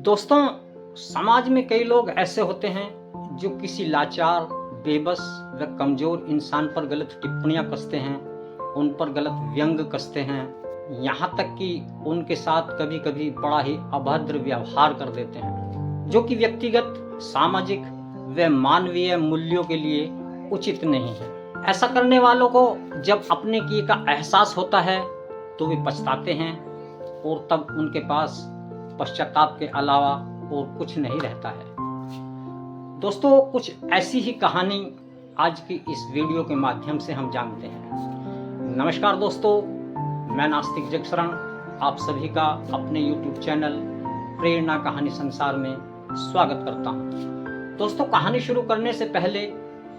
दोस्तों, समाज में कई लोग ऐसे होते हैं जो किसी लाचार, बेबस व कमजोर इंसान पर गलत टिप्पणियां कसते हैं, उन पर गलत व्यंग कसते हैं, यहाँ तक कि उनके साथ कभी कभी बड़ा ही अभद्र व्यवहार कर देते हैं, जो कि व्यक्तिगत, सामाजिक व मानवीय मूल्यों के लिए उचित नहीं है। ऐसा करने वालों को जब अपने किए का एहसास होता है तो वे पछताते हैं और तब उनके पास पश्चाताप के अलावा और कुछ नहीं रहता है। दोस्तों, कुछ ऐसी ही कहानी आज की इस वीडियो के माध्यम से हम जानते हैं। नमस्कार दोस्तों, मैं नास्तिक जगशरण आप सभी का अपने YouTube चैनल प्रेरणा कहानी संसार में स्वागत करता हूं। दोस्तों, कहानी शुरू करने से पहले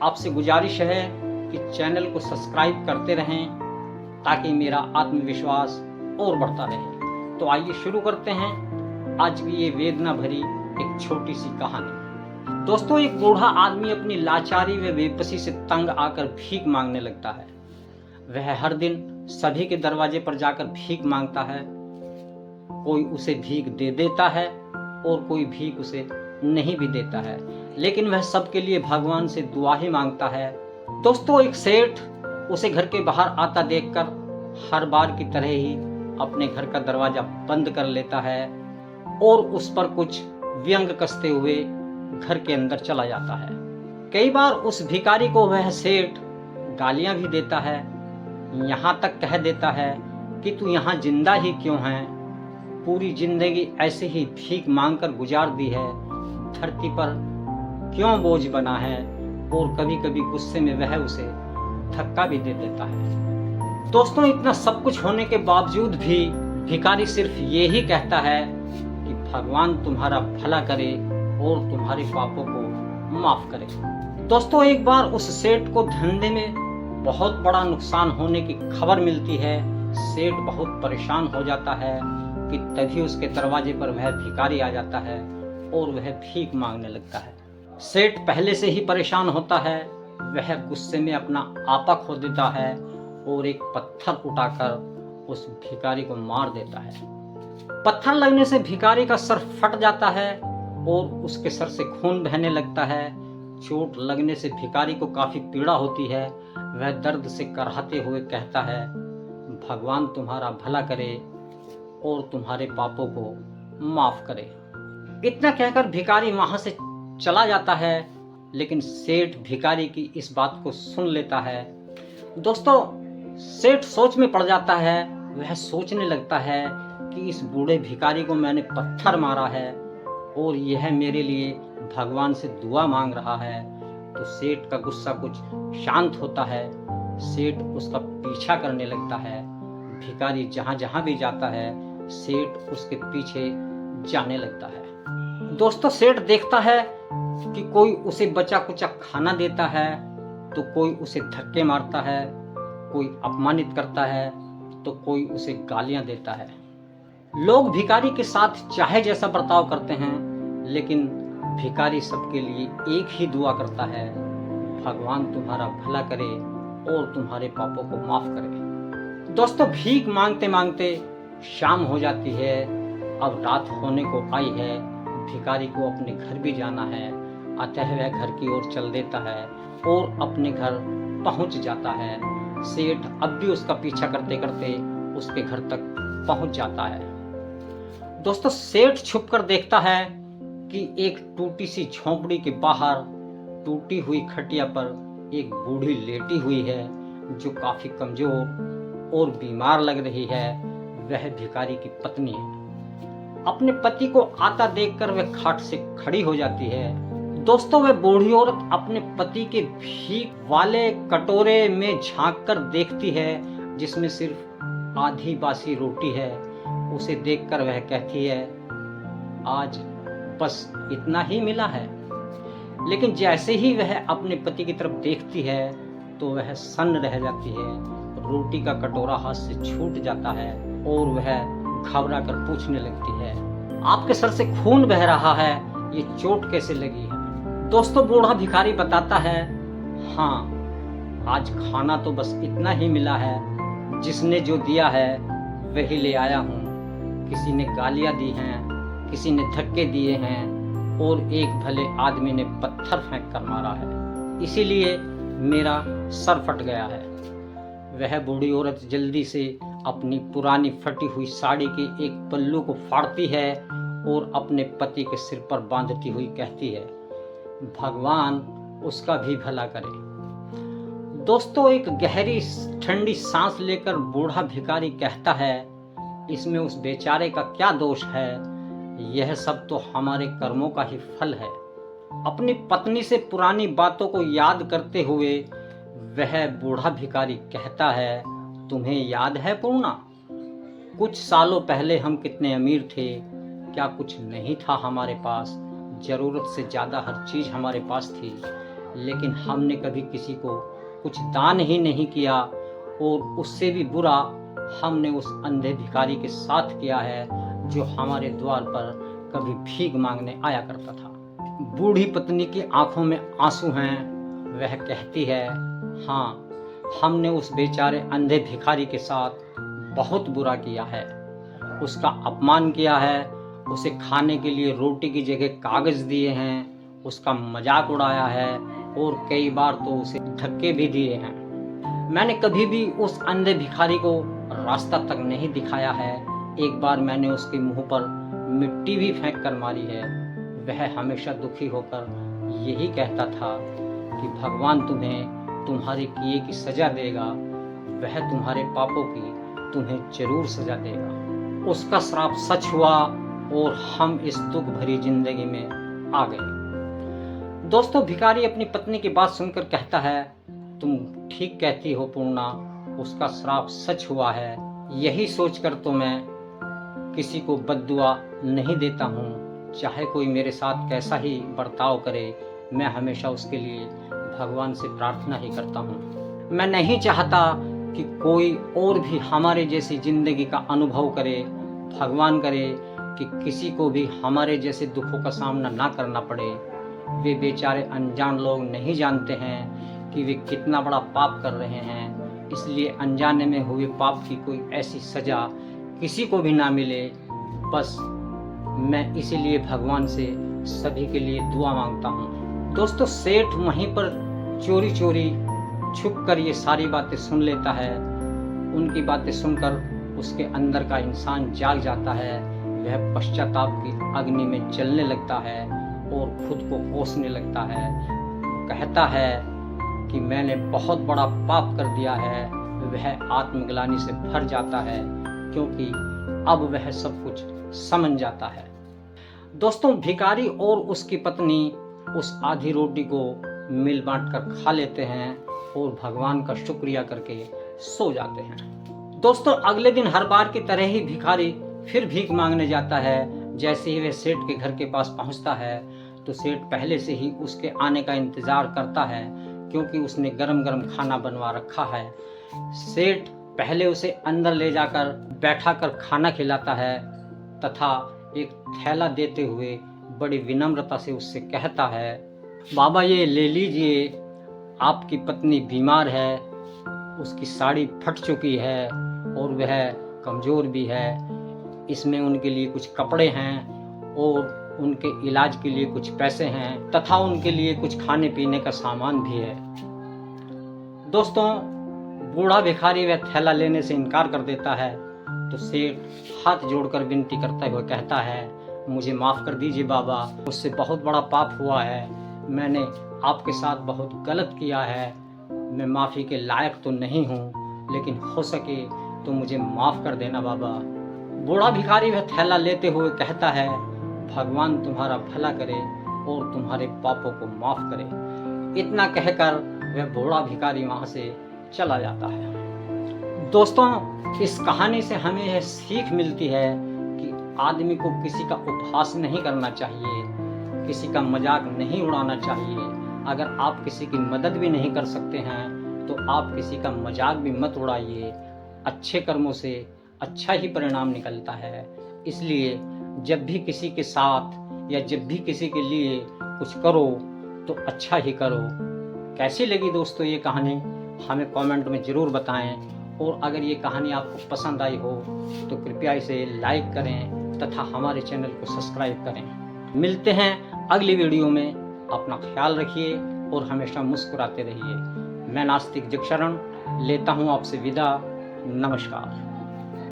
आपसे गुजारिश है कि चैनल को सब्सक्राइब करते रहें ताकि मेरा आत्मविश्वास और बढ़ता रहे। तो आइए शुरू करते हैं आज की ये वेदना भरी एक छोटी सी कहानी। दोस्तों, एक बूढ़ा आदमी अपनी लाचारी व बेबसी से तंग आकर भीख मांगने लगता है। वह हर दिन सभी के दरवाजे पर जाकर भीख मांगता है। कोई उसे भीख दे देता है और कोई भीख उसे नहीं भी देता है, लेकिन वह सबके लिए भगवान से दुआ ही मांगता है। दोस्तों, एक सेठ उसे घर के बाहर आता देखकर हर बार की तरह ही अपने घर का दरवाजा बंद कर लेता है और उस पर कुछ व्यंग कसते हुए घर के अंदर चला जाता है। कई बार उस भिखारी को वह सेठ गालियां भी देता है, यहाँ तक कह देता है कि तू यहाँ जिंदा ही क्यों है, पूरी जिंदगी ऐसे ही भीख मांगकर गुजार दी है, धरती पर क्यों बोझ बना है। और कभी कभी गुस्से में वह उसे धक्का भी दे देता है। दोस्तों, इतना सब कुछ होने के बावजूद भी भिखारी सिर्फ ये ही कहता है कि भगवान तुम्हारा भला करे और तुम्हारे पापों को माफ करे। दोस्तों, एक बार उस सेठ को धंधे में बहुत बड़ा नुकसान होने की खबर मिलती है। सेठ बहुत परेशान हो जाता है कि तभी उसके दरवाजे पर वह भिखारी आ जाता है और वह भीख मांगने लगता है। सेठ पहले से ही परेशान होता है। वह गुस्से में अपना आपा खो देता है और एक पत्थर उठाकर उस भिखारी को मार देता है। पत्थर लगने से भिखारी का सर फट जाता है और उसके सर से खून बहने लगता है। चोट लगने से भिखारी को काफी पीड़ा होती है। वह दर्द से कराहते हुए कहता है, भगवान तुम्हारा भला करे और तुम्हारे पापों को माफ करे। इतना कहकर भिखारी वहां से चला जाता है, लेकिन सेठ भिखारी की इस बात को सुन लेता है। दोस्तों, सेठ सोच में पड़ जाता है। वह सोचने लगता है कि इस बूढ़े भिखारी को मैंने पत्थर मारा है और यह मेरे लिए भगवान से दुआ मांग रहा है। तो सेठ का गुस्सा कुछ शांत होता है। सेठ उसका पीछा करने लगता है। भिखारी जहां जहां भी जाता है, सेठ उसके पीछे जाने लगता है। दोस्तों, सेठ देखता है कि कोई उसे बचा कुचा खाना देता है तो कोई उसे धक्के मारता है, कोई अपमानित करता है तो कोई उसे गालियां देता है। लोग भिखारी के साथ चाहे जैसा बर्ताव करते हैं, लेकिन भिखारी सबके लिए एक ही दुआ करता है, भगवान तुम्हारा भला करे और तुम्हारे पापों को माफ करे। दोस्तों, भीख मांगते मांगते शाम हो जाती है। अब रात होने को आई है। भिखारी को अपने घर भी जाना है, अतः वह घर की ओर चल देता है और अपने घर पहुंच जाता है। सेठ अब भी उसका पीछा करते करते उसके घर तक पहुंच जाता है। दोस्तों, सेठ छुपकर देखता है कि एक टूटी सी झोंपड़ी के बाहर टूटी हुई खटिया पर एक बूढ़ी लेटी हुई है जो काफी कमजोर और बीमार लग रही है। वह भिखारी की पत्नी है। अपने पति को आता देखकर वह खाट से खड़ी हो जाती है। दोस्तों, वह बूढ़ी औरत अपने पति के भीख वाले कटोरे में झांककर देखती है जिसमें सिर्फ आधी बासी रोटी है। उसे देखकर वह कहती है, आज बस इतना ही मिला है। लेकिन जैसे ही वह अपने पति की तरफ देखती है तो वह सन्न रह जाती है। रोटी का कटोरा हाथ से छूट जाता है और वह घबरा कर पूछने लगती है, आपके सर से खून बह रहा है, ये चोट कैसे लगी है। दोस्तों, बूढ़ा भिखारी बताता है, हाँ, आज खाना तो बस इतना ही मिला है। जिसने जो दिया है वही ले आया हूँ। किसी ने गालियां दी हैं, किसी ने धक्के दिए हैं और एक भले आदमी ने पत्थर फेंक कर मारा है, इसीलिए मेरा सर फट गया है। वह बूढ़ी औरत जल्दी से अपनी पुरानी फटी हुई साड़ी के एक पल्लू को फाड़ती है और अपने पति के सिर पर बांधती हुई कहती है, भगवान उसका भी भला करे। दोस्तों, एक गहरी ठंडी सांस लेकर बूढ़ा भिखारी कहता है, इसमें उस बेचारे का क्या दोष है, यह सब तो हमारे कर्मों का ही फल है। अपनी पत्नी से पुरानी बातों को याद करते हुए वह बूढ़ा भिखारी कहता है, तुम्हें याद है पूर्णा, कुछ सालों पहले हम कितने अमीर थे, क्या कुछ नहीं था हमारे पास, जरूरत से ज़्यादा हर चीज़ हमारे पास थी, लेकिन हमने कभी किसी को कुछ दान ही नहीं किया, और उससे भी बुरा हमने उस अंधे भिखारी के साथ किया है जो हमारे द्वार पर कभी भीख मांगने आया करता था। बूढ़ी पत्नी की आंखों में आंसू हैं। वह कहती है, हाँ, हमने उस बेचारे अंधे भिखारी के साथ बहुत बुरा किया है, उसका अपमान किया है, उसे खाने के लिए रोटी की जगह कागज दिए हैं, उसका मजाक उड़ाया है और कई बार तो उसे धक्के भी दिए हैं। मैंने कभी भी उस अंधे भिखारी को रास्ता तक नहीं दिखाया है। एक बार मैंने उसके मुंह पर मिट्टी भी फेंक कर मारी है। वह हमेशा दुखी होकर यही कहता था कि भगवान तुम्हें तुम्हारे किए की सजा देगा, वह तुम्हारे पापों की तुम्हें जरूर सजा देगा। उसका श्राप सच हुआ और हम इस दुख भरी जिंदगी में आ गए। दोस्तों, भिखारी अपनी पत्नी की बात सुनकर कहता है, तुम ठीक कहती हो पूर्णा, उसका श्राप सच हुआ है। यही सोचकर तो मैं किसी को बद्दुआ नहीं देता हूँ, चाहे कोई मेरे साथ कैसा ही बर्ताव करे, मैं हमेशा उसके लिए भगवान से प्रार्थना ही करता हूँ। मैं नहीं चाहता कि कोई और भी हमारे जैसी जिंदगी का अनुभव करे। भगवान करे कि किसी को भी हमारे जैसे दुखों का सामना ना करना पड़े। वे बेचारे अनजान लोग नहीं जानते हैं कि वे कितना बड़ा पाप कर रहे हैं, इसलिए अनजाने में हुए पाप की कोई ऐसी सजा किसी को भी ना मिले। बस मैं इसीलिए भगवान से सभी के लिए दुआ मांगता हूँ। दोस्तों, सेठ वहीं पर चोरी चोरी छुप कर ये सारी बातें सुन लेता है। उनकी बातें सुनकर उसके अंदर का इंसान जाग जाता है। वह पश्चाताप की अग्नि में जलने लगता है और खुद को कोसने लगता है। कहता है कि मैंने बहुत बड़ा पाप कर दिया है। वह आत्मग्लानि से भर जाता है क्योंकि अब वह सब कुछ समझ जाता है। दोस्तों, भिखारी और उसकी पत्नी उस आधी रोटी को मिल बांट कर खा लेते हैं और भगवान का शुक्रिया करके सो जाते हैं। दोस्तों, अगले दिन हर बार की तरह ही भिखारी फिर भीख मांगने जाता है। जैसे ही वह सेठ के घर के पास पहुंचता है तो सेठ पहले से ही उसके आने का इंतजार करता है क्योंकि उसने गरम गरम खाना बनवा रखा है। सेठ पहले उसे अंदर ले जाकर बैठाकर खाना खिलाता है तथा एक थैला देते हुए बड़ी विनम्रता से उससे कहता है, बाबा ये ले लीजिए, आपकी पत्नी बीमार है, उसकी साड़ी फट चुकी है और वह कमज़ोर भी है। इसमें उनके लिए कुछ कपड़े हैं और उनके इलाज के लिए कुछ पैसे हैं तथा उनके लिए कुछ खाने पीने का सामान भी है। दोस्तों, बूढ़ा भिखारी वह थैला लेने से इनकार कर देता है तो सेठ हाथ जोड़कर विनती करते हुए कहता है, मुझे माफ़ कर दीजिए बाबा, मुझसे बहुत बड़ा पाप हुआ है, मैंने आपके साथ बहुत गलत किया है, मैं माफ़ी के लायक तो नहीं हूँ, लेकिन हो सके तो मुझे माफ़ कर देना बाबा। बूढ़ा भिखारी वह थैला लेते हुए कहता है, भगवान तुम्हारा भला करे और तुम्हारे पापों को माफ़ करे। इतना कहकर वह बूढ़ा भिखारी वहाँ से चला जाता है। दोस्तों, इस कहानी से हमें यह सीख मिलती है कि आदमी को किसी का उपहास नहीं करना चाहिए, किसी का मजाक नहीं उड़ाना चाहिए। अगर आप किसी की मदद भी नहीं कर सकते हैं तो आप किसी का मजाक भी मत उड़ाइए। अच्छे कर्मों से अच्छा ही परिणाम निकलता है। इसलिए जब भी किसी के साथ या जब भी किसी के लिए कुछ करो तो अच्छा ही करो। कैसी लगी दोस्तों ये कहानी, हमें कमेंट में ज़रूर बताएं। और अगर ये कहानी आपको पसंद आई हो तो कृपया इसे लाइक करें, तथा हमारे चैनल को सब्सक्राइब करें। मिलते हैं अगली वीडियो में। अपना ख्याल रखिए और हमेशा मुस्कुराते रहिए। मैं नास्तिक जगशरण लेता हूँ आपसे विदा। नमस्कार।